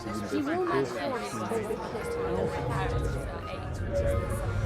He will not force this time without age, which is the summer.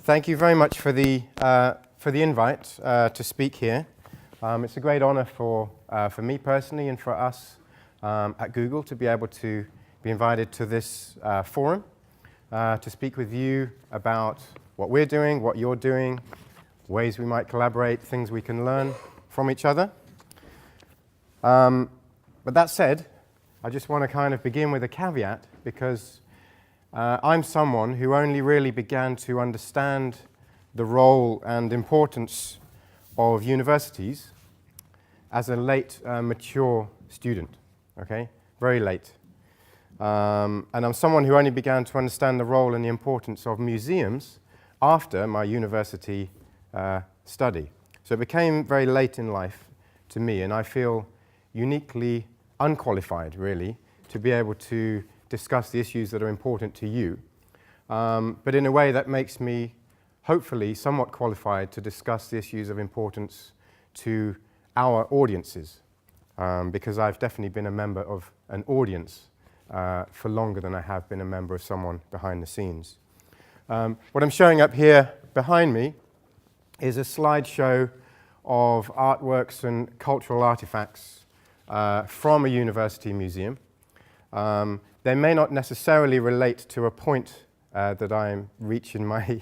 Thank you very much for the invite to speak here. It's a great honor for me personally and for us at Google to be able to be invited to this forum to speak with you about what we're doing, what you're doing, ways we might collaborate, things we can learn from each other. But that said, I just want to kind of begin with a caveat because I'm someone who only really began to understand the role and importance of universities as a late, mature student, okay? Very late. And I'm someone who only began to understand the role and the importance of museums after my university study. So it became very late in life to me, and I feel uniquely unqualified, really, to be able to discuss the issues that are important to you, but in a way that makes me, hopefully, somewhat qualified to discuss the issues of importance to our audiences, because I've definitely been a member of an audience for longer than I have been a member of someone behind the scenes. What I'm showing up here behind me is a slideshow of artworks and cultural artifacts from a university museum. They may not necessarily relate to a point that I reach in my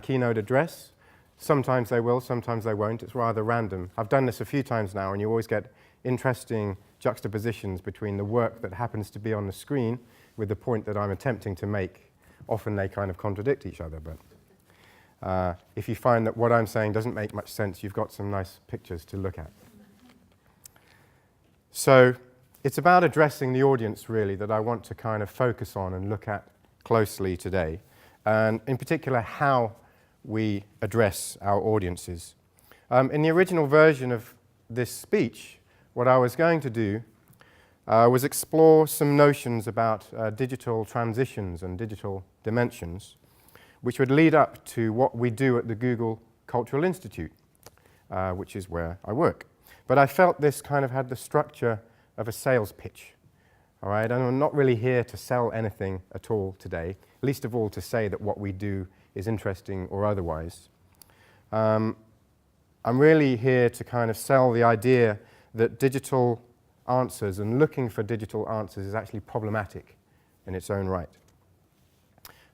keynote address. Sometimes they will, sometimes they won't. It's rather random. I've done this a few times now, and you always get interesting juxtapositions between the work that happens to be on the screen with the point that I'm attempting to make. Often they kind of contradict each other, but if you find that what I'm saying doesn't make much sense, you've got some nice pictures to look at. So it's about addressing the audience, really, that I want to kind of focus on and look at closely today, and in particular how we address our audiences. In the original version of this speech, what I was going to do was explore some notions about digital transitions and digital dimensions, which would lead up to what we do at the Google Cultural Institute, which is where I work. But I felt this kind of had the structure of a sales pitch, all right? And I'm not really here to sell anything at all today, least of all to say that what we do is interesting or otherwise. I'm really here to kind of sell the idea that digital answers and looking for digital answers is actually problematic in its own right.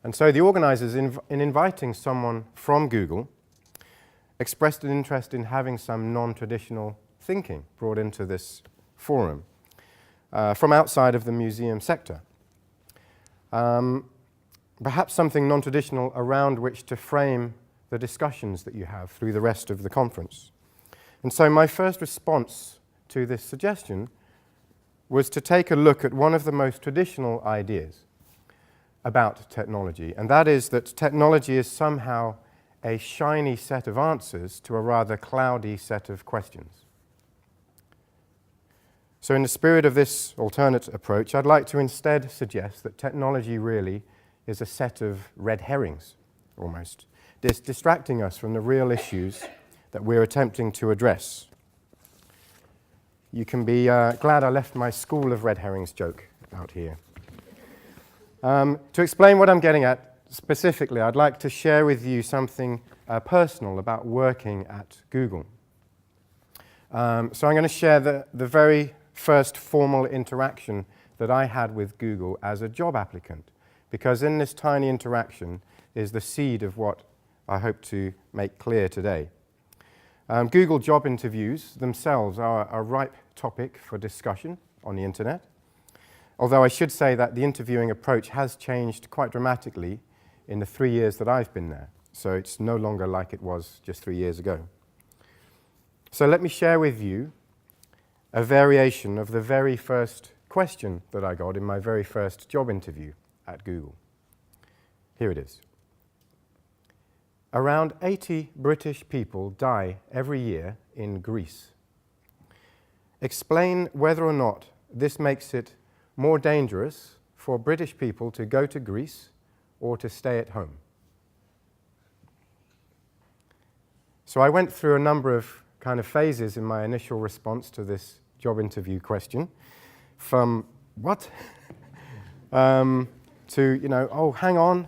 And so the organizers, in inviting someone from Google, expressed an interest in having some non-traditional thinking brought into this forum from outside of the museum sector. Perhaps something non-traditional around which to frame the discussions that you have through the rest of the conference. And so my first response to this suggestion was to take a look at one of the most traditional ideas about technology, and that is that technology is somehow a shiny set of answers to a rather cloudy set of questions. So in the spirit of this alternate approach, I'd like to instead suggest that technology really is a set of red herrings, almost, distracting us from the real issues that we're attempting to address. You can be glad I left my school of red herrings joke out here. To explain what I'm getting at specifically, I'd like to share with you something personal about working at Google. So I'm going to share the very first formal interaction that I had with Google as a job applicant, because in this tiny interaction is the seed of what I hope to make clear today. Google job interviews themselves are a ripe topic for discussion on the internet, although I should say that the interviewing approach has changed quite dramatically in the 3 years that I've been there, so it's no longer like it was just 3 years ago. So let me share with you a variation of the very first question that I got in my very first job interview at Google. Here it is. Around 80 British people die every year in Greece. Explain whether or not this makes it more dangerous for British people to go to Greece or to stay at home. So I went through a number of kind of phases in my initial response to this job interview question, from what to, oh, hang on,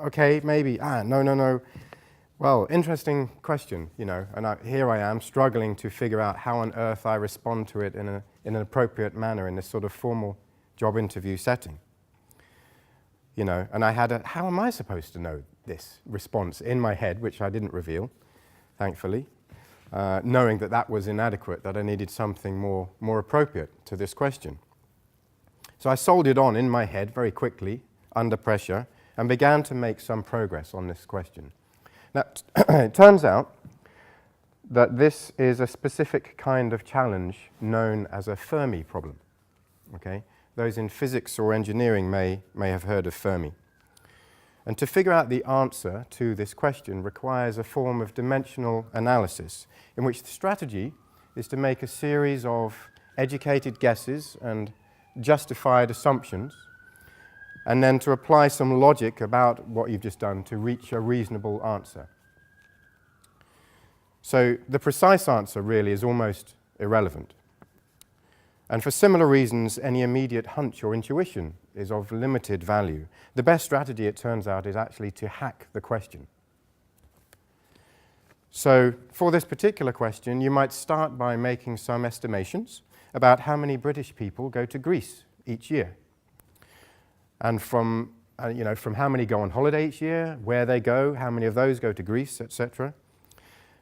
okay, maybe, no. Well, interesting question, and here I am struggling to figure out how on earth I respond to it in an appropriate manner in this sort of formal job interview setting. And I had how am I supposed to know this response in my head, which I didn't reveal, thankfully, knowing that was inadequate, that I needed something more appropriate to this question. So I soldiered on in my head very quickly, under pressure, and began to make some progress on this question. Now, it turns out that this is a specific kind of challenge known as a Fermi problem. Okay? Those in physics or engineering may have heard of Fermi. And to figure out the answer to this question requires a form of dimensional analysis in which the strategy is to make a series of educated guesses and justified assumptions, and then to apply some logic about what you've just done to reach a reasonable answer. So the precise answer really is almost irrelevant. And for similar reasons, any immediate hunch or intuition is of limited value. The best strategy, it turns out, is actually to hack the question. So for this particular question, you might start by making some estimations about how many British people go to Greece each year. And from how many go on holiday each year, where they go, how many of those go to Greece, etc.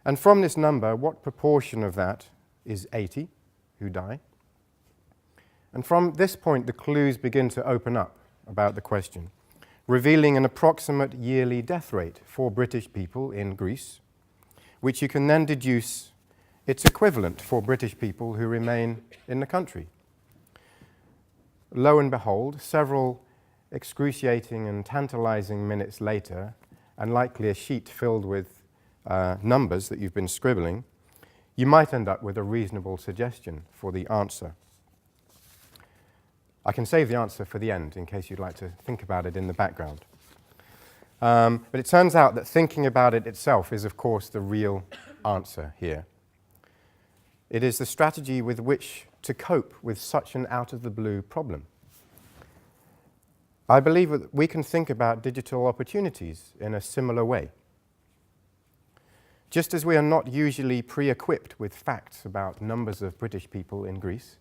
And from this number, what proportion of that is 80 who die? And from this point, the clues begin to open up about the question, revealing an approximate yearly death rate for British people in Greece, which you can then deduce its equivalent for British people who remain in the country. Lo and behold, several excruciating and tantalizing minutes later, and likely a sheet filled with numbers that you've been scribbling, you might end up with a reasonable suggestion for the answer. I can save the answer for the end in case you'd like to think about it in the background. But it turns out that thinking about it itself is, of course, the real answer here. It is the strategy with which to cope with such an out-of-the-blue problem. I believe that we can think about digital opportunities in a similar way. Just as we are not usually pre-equipped with facts about numbers of British people in Greece,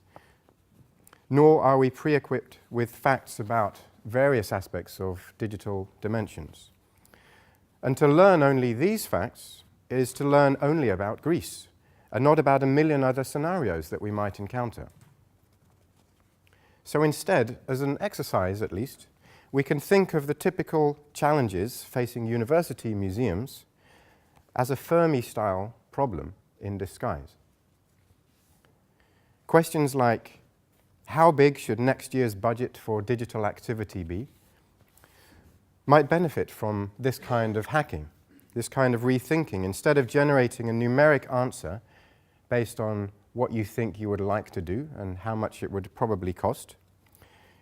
nor are we pre-equipped with facts about various aspects of digital dimensions. And to learn only these facts is to learn only about Greece, and not about a million other scenarios that we might encounter. So instead, as an exercise at least, we can think of the typical challenges facing university museums as a Fermi-style problem in disguise. Questions like, how big should next year's budget for digital activity be, might benefit from this kind of hacking, this kind of rethinking. Instead of generating a numeric answer based on what you think you would like to do and how much it would probably cost,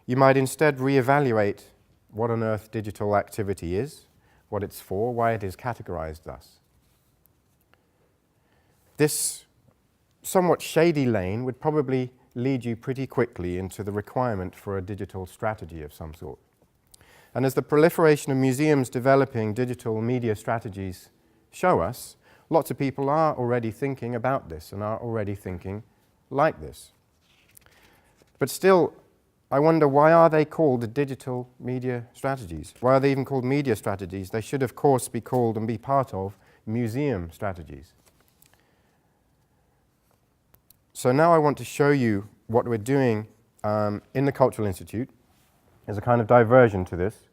you might instead reevaluate what on earth digital activity is, what it's for, why it is categorized thus. This somewhat shady lane would probably lead you pretty quickly into the requirement for a digital strategy of some sort. And as the proliferation of museums developing digital media strategies show us, lots of people are already thinking about this and are already thinking like this. But still, I wonder, why are they called digital media strategies? Why are they even called media strategies? They should, of course, be called and be part of museum strategies. So now I want to show you what we're doing in the Cultural Institute as a kind of diversion to this.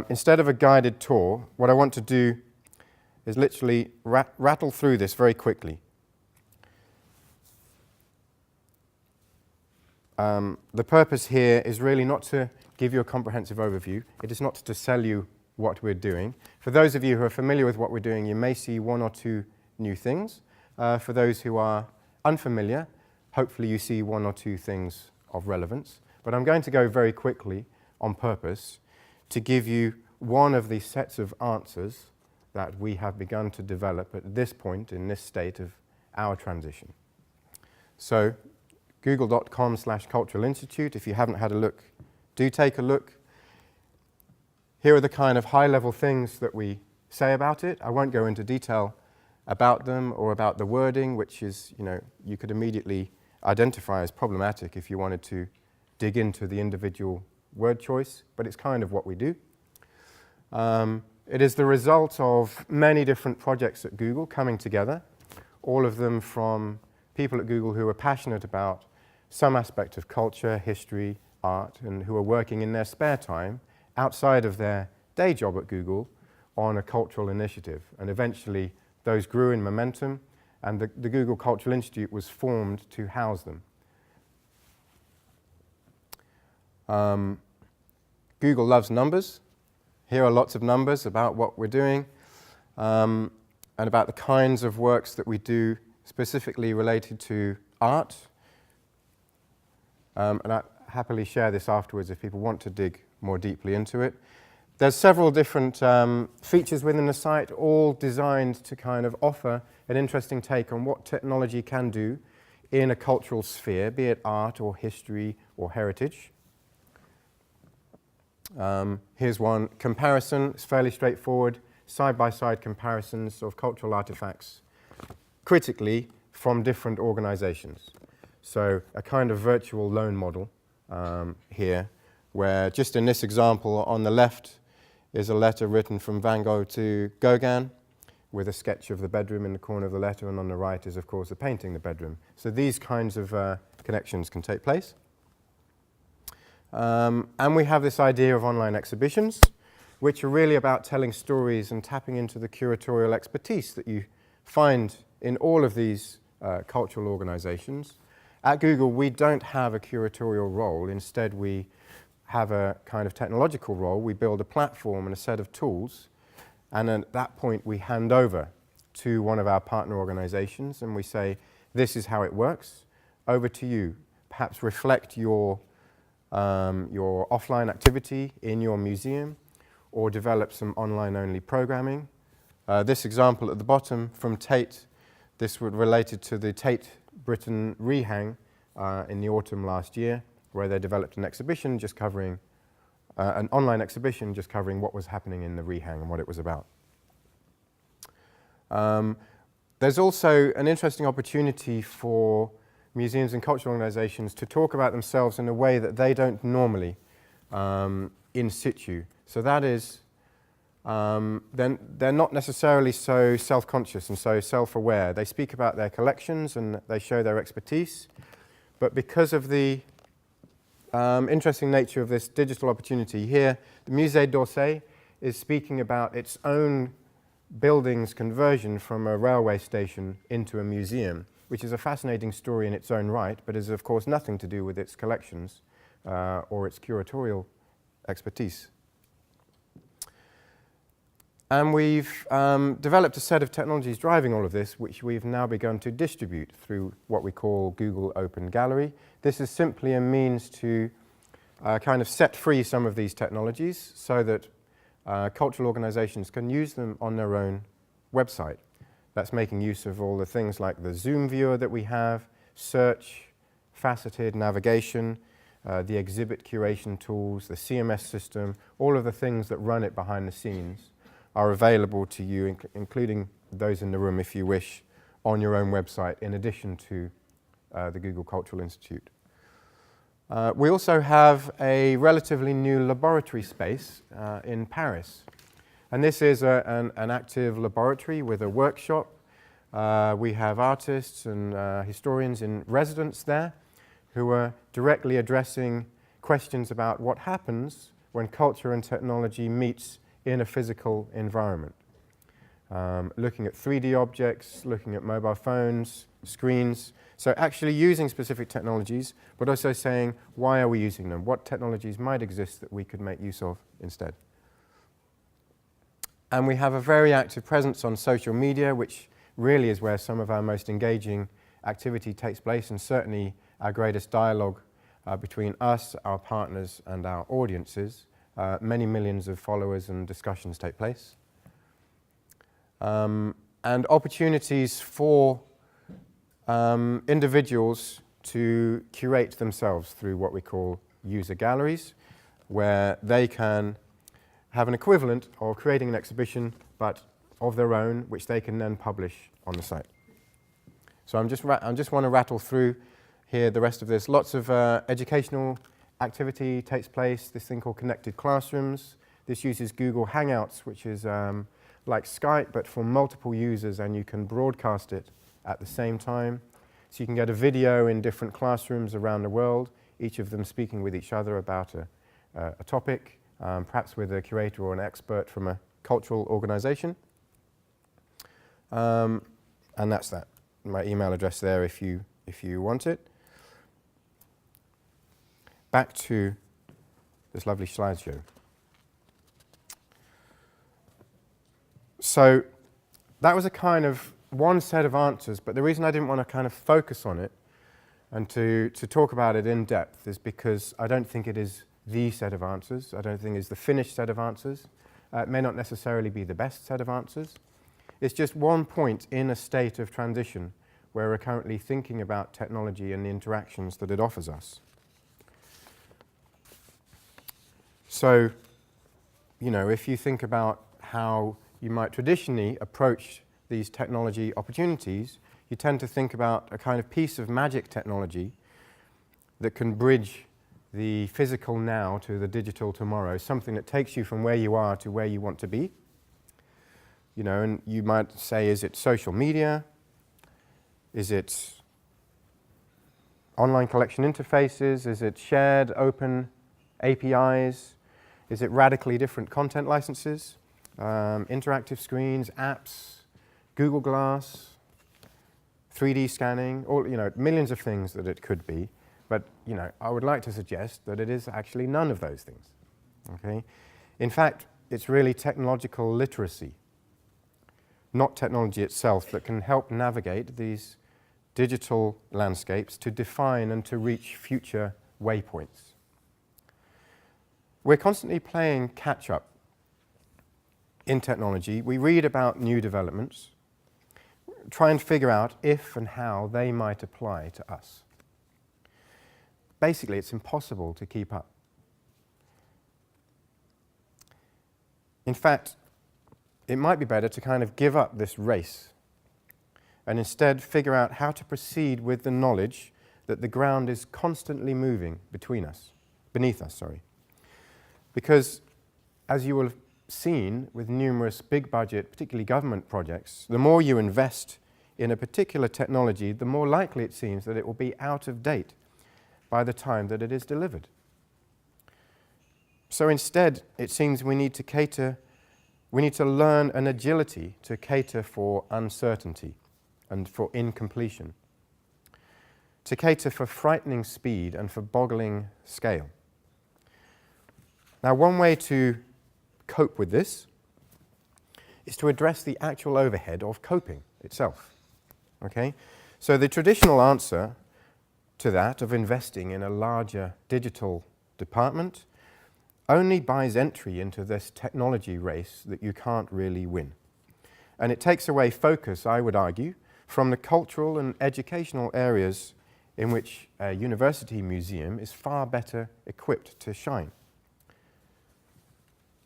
Instead of a guided tour, what I want to do is literally rattle through this very quickly. The purpose here is really not to give you a comprehensive overview. It is not to sell you what we're doing. For those of you who are familiar with what we're doing, you may see one or two new things. For those who are unfamiliar, hopefully you see one or two things of relevance. But I'm going to go very quickly on purpose to give you one of these sets of answers that we have begun to develop at this point in this state of our transition. So google.com/cultural institute, if you haven't had a look, do take a look. Here are the kind of high-level things that we say about it. I won't go into detail about them or about the wording, which is, you could immediately identify as problematic if you wanted to dig into the individual word choice, but it's kind of what we do. It is the result of many different projects at Google coming together, all of them from people at Google who are passionate about some aspect of culture, history, art, and who are working in their spare time outside of their day job at Google on a cultural initiative. And eventually those grew in momentum, and the Google Cultural Institute was formed to house them. Google loves numbers. Here are lots of numbers about what we're doing and about the kinds of works that we do specifically related to art. And I happily share this afterwards if people want to dig more deeply into it. There's several different features within the site, all designed to kind of offer an interesting take on what technology can do in a cultural sphere, be it art or history or heritage. Here's one comparison. It's fairly straightforward, side-by-side comparisons of cultural artifacts, critically from different organizations. So a kind of virtual loan model here, where just in this example on the left is a letter written from Van Gogh to Gauguin with a sketch of the bedroom in the corner of the letter, and on the right is, of course, a painting the bedroom. So these kinds of connections can take place. And we have this idea of online exhibitions, which are really about telling stories and tapping into the curatorial expertise that you find in all of these cultural organizations. At Google, we don't have a curatorial role. Instead, we have a kind of technological role. We build a platform and a set of tools, and at that point, we hand over to one of our partner organizations, and we say, this is how it works. Over to you. Perhaps reflect your offline activity in your museum, or develop some online-only programming. This example at the bottom from Tate, this was related to the Tate Britain rehang in the autumn last year, where they developed an exhibition just covering, an online exhibition just covering what was happening in the rehang and what it was about. There's also an interesting opportunity for museums and cultural organizations to talk about themselves in a way that they don't normally in situ. So that is, then they're not necessarily so self-conscious and so self-aware. They speak about their collections and they show their expertise, but because of the interesting nature of this digital opportunity here, the Musée d'Orsay is speaking about its own building's conversion from a railway station into a museum, which is a fascinating story in its own right, but is of course nothing to do with its collections or its curatorial expertise. And we've developed a set of technologies driving all of this, which we've now begun to distribute through what we call Google Open Gallery. This is simply a means to kind of set free some of these technologies so that cultural organizations can use them on their own website. That's making use of all the things like the Zoom viewer that we have, search, faceted navigation, the exhibit curation tools, the CMS system, all of the things that run it behind the scenes are available to you, including those in the room if you wish, on your own website in addition to the Google Cultural Institute. We also have a relatively new laboratory space in Paris. And this is an active laboratory with a workshop. We have artists and historians in residence there who are directly addressing questions about what happens when culture and technology meets in a physical environment. Looking at 3D objects, looking at mobile phones, screens. So actually using specific technologies, but also saying, why are we using them? What technologies might exist that we could make use of instead? And we have a very active presence on social media, which really is where some of our most engaging activity takes place, and certainly our greatest dialogue between us, our partners, and our audiences. Many millions of followers and discussions take place. and opportunities for individuals to curate themselves through what we call user galleries, where they can have an equivalent of creating an exhibition, but of their own, which they can then publish on the site. So I just want to rattle through here the rest of this. Lots of educational activity takes place, this thing called Connected Classrooms. This uses Google Hangouts, which is like Skype, but for multiple users, and you can broadcast it at the same time. So you can get a video in different classrooms around the world, each of them speaking with each other about a topic, perhaps with a curator or an expert from a cultural organization. And that's that. My email address there if you want it. Back to this lovely slideshow. So that was a kind of one set of answers, but the reason I didn't want to kind of focus on it and to talk about it in depth is because I don't think it is the set of answers. I don't think it's the finished set of answers. It may not necessarily be the best set of answers. It's just one point in a state of transition where we're currently thinking about technology and the interactions that it offers us. So, you know, if you think about how you might traditionally approach these technology opportunities, you tend to think about a kind of piece of magic technology that can bridge the physical now to the digital tomorrow, something that takes you from where you are to where you want to be. You know, and you might say, is it social media? Is it online collection interfaces? Is it shared open APIs? Is it radically different content licenses? Interactive screens, apps, Google Glass, 3D scanning, all, you know, millions of things that it could be. But, you know, I would like to suggest that it is actually none of those things. Okay? In fact, it's really technological literacy, not technology itself, that can help navigate these digital landscapes to define and to reach future waypoints. We're constantly playing catch-up in technology. We read about new developments, try and figure out if and how they might apply to us. Basically, it's impossible to keep up. In fact, it might be better to kind of give up this race and instead figure out how to proceed with the knowledge that the ground is constantly moving beneath us. Because, as you will have seen with numerous big budget, particularly government projects, the more you invest in a particular technology, the more likely it seems that it will be out of date by the time that it is delivered. So instead, it seems we need to learn an agility to cater for uncertainty and for incompletion, to cater for frightening speed and for boggling scale. Now, one way to cope with this is to address the actual overhead of coping itself. Okay? So the traditional answer to that of investing in a larger digital department only buys entry into this technology race that you can't really win. And it takes away focus, I would argue, from the cultural and educational areas in which a university museum is far better equipped to shine.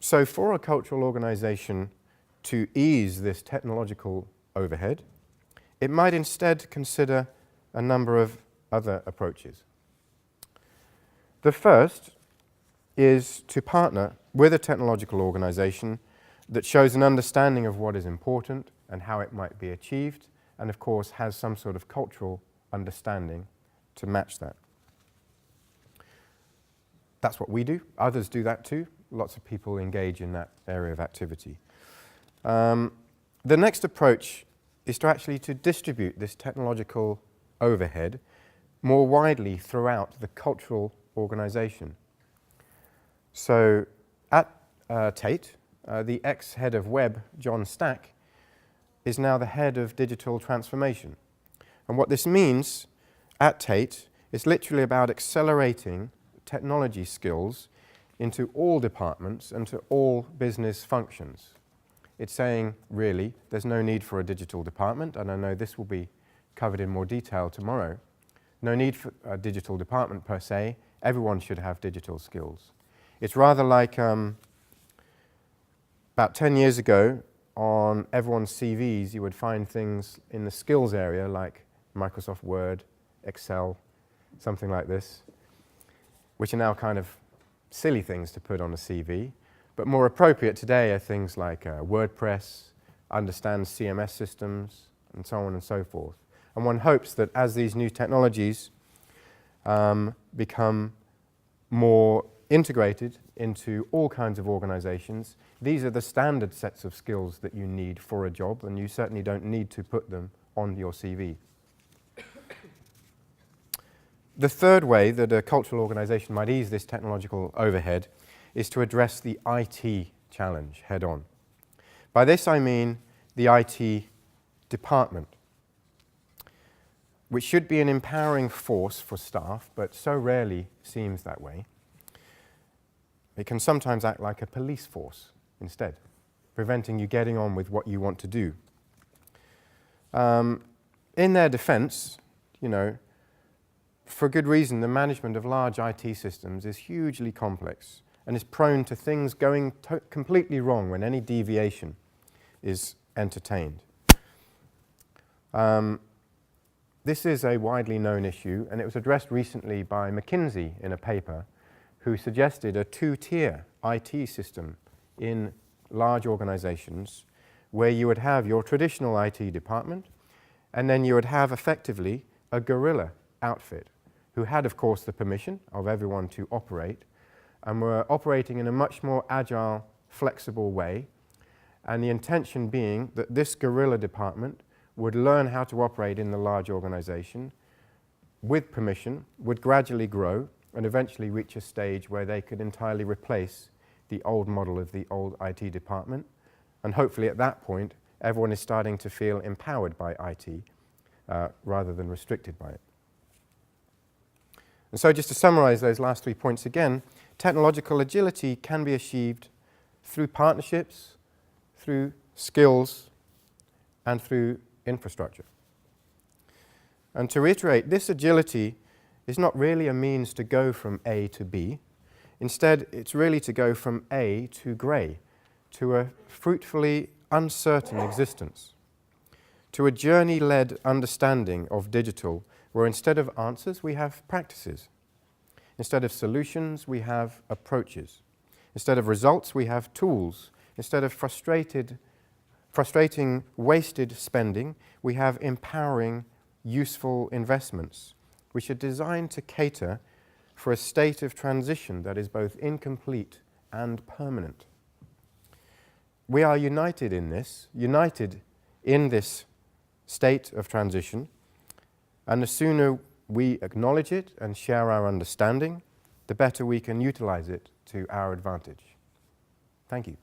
So for a cultural organization to ease this technological overhead, it might instead consider a number of other approaches. The first is to partner with a technological organization that shows an understanding of what is important and how it might be achieved, and of course has some sort of cultural understanding to match that. That's what we do. Others do that too. Lots of people engage in that area of activity. The next approach is to actually to distribute this technological overhead more widely throughout the cultural organization. So at Tate, the ex-head of web, John Stack, is now the head of digital transformation. And what this means at Tate is literally about accelerating technology skills into all departments and to all business functions. it's saying, really, there's no need for a digital department, and I know this will be covered in more detail tomorrow. No need for a digital department per se. Everyone should have digital skills. It's rather like about 10 years ago, on everyone's CVs, you would find things in the skills area like Microsoft Word, Excel, something like this, which are now kind of silly things to put on a CV. But more appropriate today are things like WordPress, understands CMS systems, and so on and so forth. And one hopes that as these new technologies become more integrated into all kinds of organizations, these are the standard sets of skills that you need for a job, and you certainly don't need to put them on your CV. The third way that a cultural organization might ease this technological overhead is to address the IT challenge head-on. By this I mean the IT department, which should be an empowering force for staff, but so rarely seems that way. It can sometimes act like a police force instead, preventing you getting on with what you want to do. In their defense, for good reason, the management of large IT systems is hugely complex and is prone to things going completely wrong when any deviation is entertained. This is a widely known issue, and it was addressed recently by McKinsey in a paper who suggested a two-tier IT system in large organizations where you would have your traditional IT department, and then you would have effectively a guerrilla outfit who had, of course, the permission of everyone to operate, and were operating in a much more agile, flexible way, and the intention being that this guerrilla department would learn how to operate in the large organization with permission, would gradually grow, and eventually reach a stage where they could entirely replace the old model of the old IT department. And hopefully at that point, everyone is starting to feel empowered by IT rather than restricted by it. And so just to summarize those last 3 points again, technological agility can be achieved through partnerships, through skills, and through infrastructure. And to reiterate, this agility is not really a means to go from A to B. Instead, it's really to go from A to grey, to a fruitfully uncertain existence, to a journey-led understanding of digital, where instead of answers, we have practices. Instead of solutions, we have approaches. Instead of results, we have tools. Instead of frustrating, wasted spending, we have empowering, useful investments, which are designed to cater for a state of transition that is both incomplete and permanent. We are united in this state of transition, and the sooner we acknowledge it and share our understanding, the better we can utilize it to our advantage. Thank you.